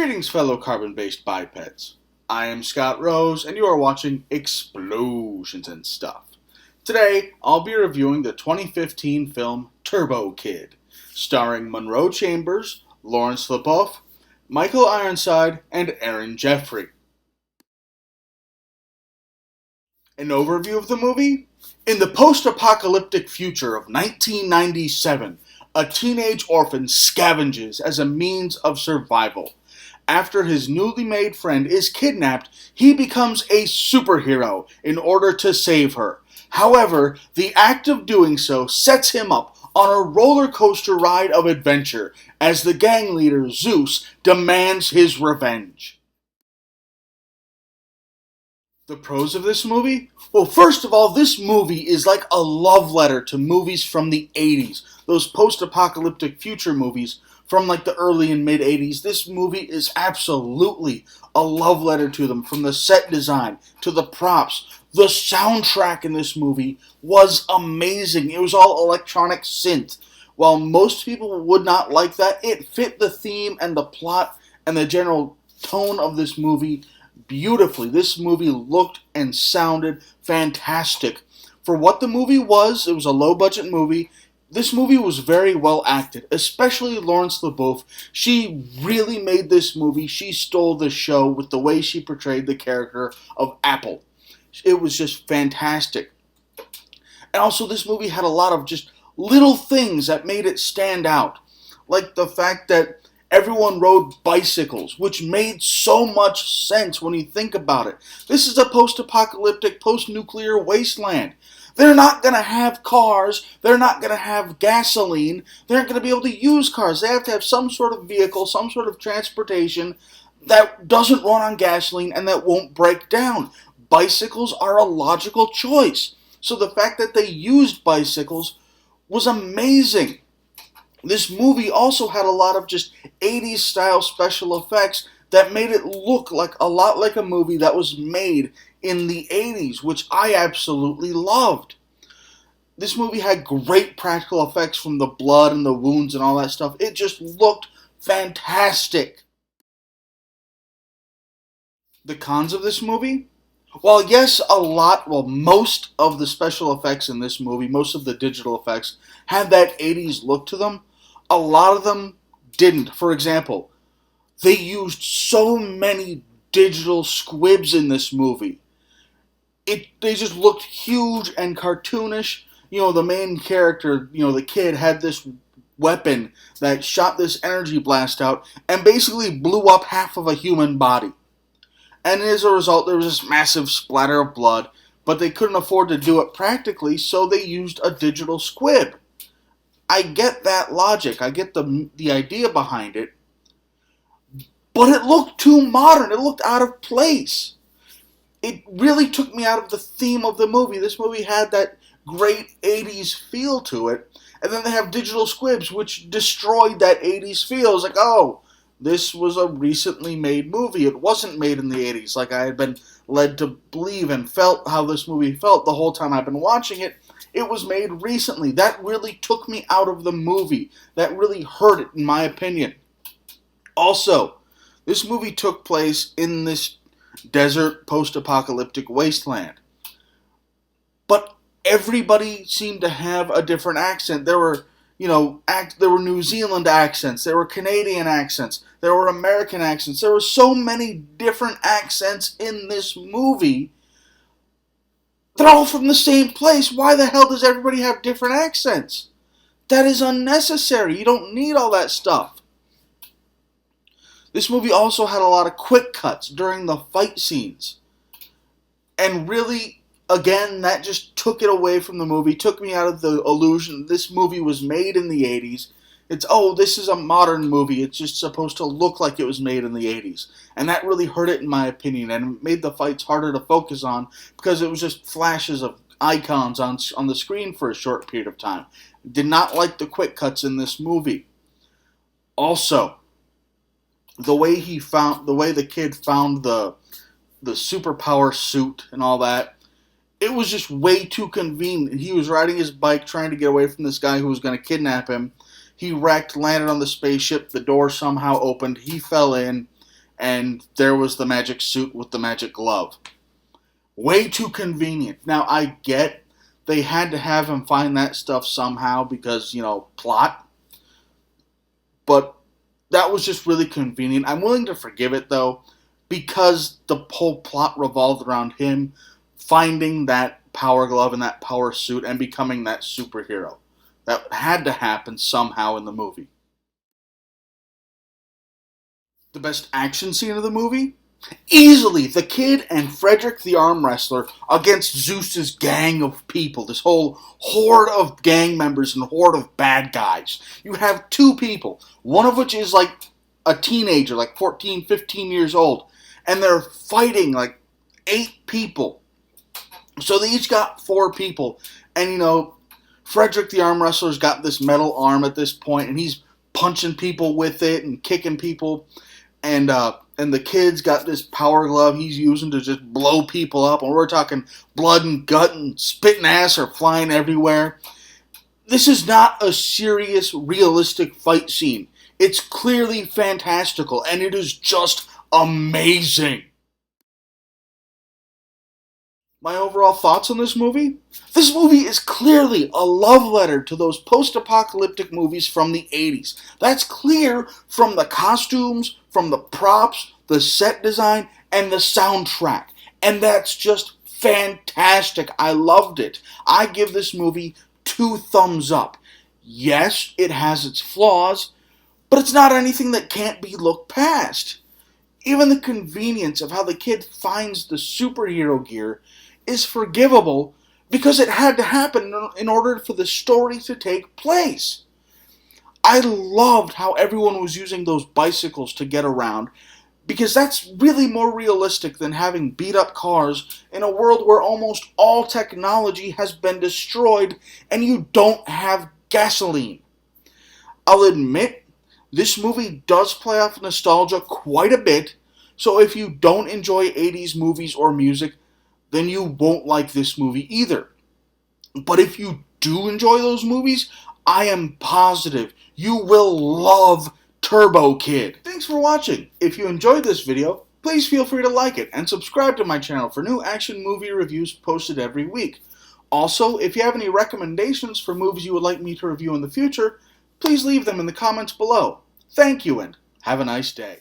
Greetings, fellow carbon-based bipeds. I am Scott Rose, and you are watching Explosions and Stuff. Today, I'll be reviewing the 2015 film Turbo Kid, starring Monroe Chambers, Lawrence Leboeuf, Michael Ironside, and Aaron Jeffrey. An overview of the movie? In the post-apocalyptic future of 1997, a teenage orphan scavenges as a means of survival. After his newly made friend is kidnapped, he becomes a superhero in order to save her. However, the act of doing so sets him up on a roller coaster ride of adventure as the gang leader Zeus demands his revenge. The pros of this movie? Well, first of all, this movie is like a love letter to movies from the 80s. Those post-apocalyptic future movies from like the early and mid-80s. This movie is absolutely a love letter to them, from the set design to the props. The soundtrack in this movie was amazing. It was all electronic synth. While most people would not like that, it fit the theme and the plot and the general tone of this movie beautifully. This movie looked and sounded fantastic. For what the movie was, it was a low-budget movie. This movie was very well acted, especially Lawrence Leboeuf. She really made this movie. She stole the show with the way she portrayed the character of Apple. It was just fantastic. And also, this movie had a lot of just little things that made it stand out. Like the fact that everyone rode bicycles, which made so much sense when you think about it. This is a post-apocalyptic, post-nuclear wasteland. They're not going to have cars. They're not going to have gasoline. They aren't going to be able to use cars. They have to have some sort of vehicle, some sort of transportation that doesn't run on gasoline and that won't break down. Bicycles are a logical choice. So the fact that they used bicycles was amazing. This movie also had a lot of just 80s style special effects that made it look like a lot like a movie that was made in the 80s, which I absolutely loved. This movie had great practical effects from the blood and the wounds and all that stuff. It just looked fantastic. The cons of this movie? Well, yes, most of the special effects in this movie, most of the digital effects, had that 80s look to them. A lot of them didn't. For example, they used so many digital squibs in this movie. They just looked huge and cartoonish. You know, the main character, the kid, had this weapon that shot this energy blast out and basically blew up half of a human body. And as a result, there was this massive splatter of blood, but they couldn't afford to do it practically, so they used a digital squib. I get that logic. I get the idea behind it. But it looked too modern. It looked out of place. It really took me out of the theme of the movie. This movie had that great 80s feel to it. And then they have digital squibs, which destroyed that 80s feel. It's like, oh, this was a recently made movie. It wasn't made in the 80s like I had been led to believe and felt how this movie felt the whole time I've been watching it. It was made recently. That really took me out of the movie. That really hurt it, in my opinion. Also, this movie took place in this desert post-apocalyptic wasteland. But everybody seemed to have a different accent. There were, there were New Zealand accents. There were Canadian accents. There were American accents. There were so many different accents in this movie. They're all from the same place. Why the hell does everybody have different accents? That is unnecessary. You don't need all that stuff. This movie also had a lot of quick cuts during the fight scenes. And really, again, that just took it away from the movie, took me out of the illusion this movie was made in the 80s. This is a modern movie. It's just supposed to look like it was made in the 80s. And that really hurt it, in my opinion, and made the fights harder to focus on because it was just flashes of icons on the screen for a short period of time. Did not like the quick cuts in this movie. Also, the way the kid found the superpower suit and all that, it was just way too convenient. He was riding his bike trying to get away from this guy who was going to kidnap him. He wrecked, landed on the spaceship, the door somehow opened, he fell in, and there was the magic suit with the magic glove. Way too convenient. Now, I get they had to have him find that stuff somehow because, plot. But that was just really convenient. I'm willing to forgive it, though, because the whole plot revolved around him finding that power glove and that power suit and becoming that superhero. That had to happen somehow in the movie. The best action scene of the movie? Easily, the kid and Frederick the arm wrestler against Zeus's gang of people. This whole horde of gang members and horde of bad guys. You have two people, one of which is like a teenager, like 14, 15 years old. And they're fighting like 8 people. So they each got 4 people. And, Frederick the arm wrestler's got this metal arm at this point, and he's punching people with it and kicking people. And the kid's got this power glove he's using to just blow people up. And we're talking blood and gut and spit and ass are flying everywhere. This is not a serious, realistic fight scene. It's clearly fantastical, and it is just amazing. My overall thoughts on this movie? This movie is clearly a love letter to those post-apocalyptic movies from the 80s. That's clear from the costumes, from the props, the set design, and the soundtrack. And that's just fantastic. I loved it. I give this movie 2 thumbs up. Yes, it has its flaws, but it's not anything that can't be looked past. Even the convenience of how the kid finds the superhero gear is forgivable because it had to happen in order for the story to take place. I loved how everyone was using those bicycles to get around because that's really more realistic than having beat up cars in a world where almost all technology has been destroyed and you don't have gasoline. I'll admit, this movie does play off nostalgia quite a bit, so if you don't enjoy 80s movies or music, then you won't like this movie either. But if you do enjoy those movies, I am positive you will love Turbo Kid. Thanks for watching. If you enjoyed this video, please feel free to like it and subscribe to my channel for new action movie reviews posted every week. Also, if you have any recommendations for movies you would like me to review in the future, please leave them in the comments below. Thank you and have a nice day.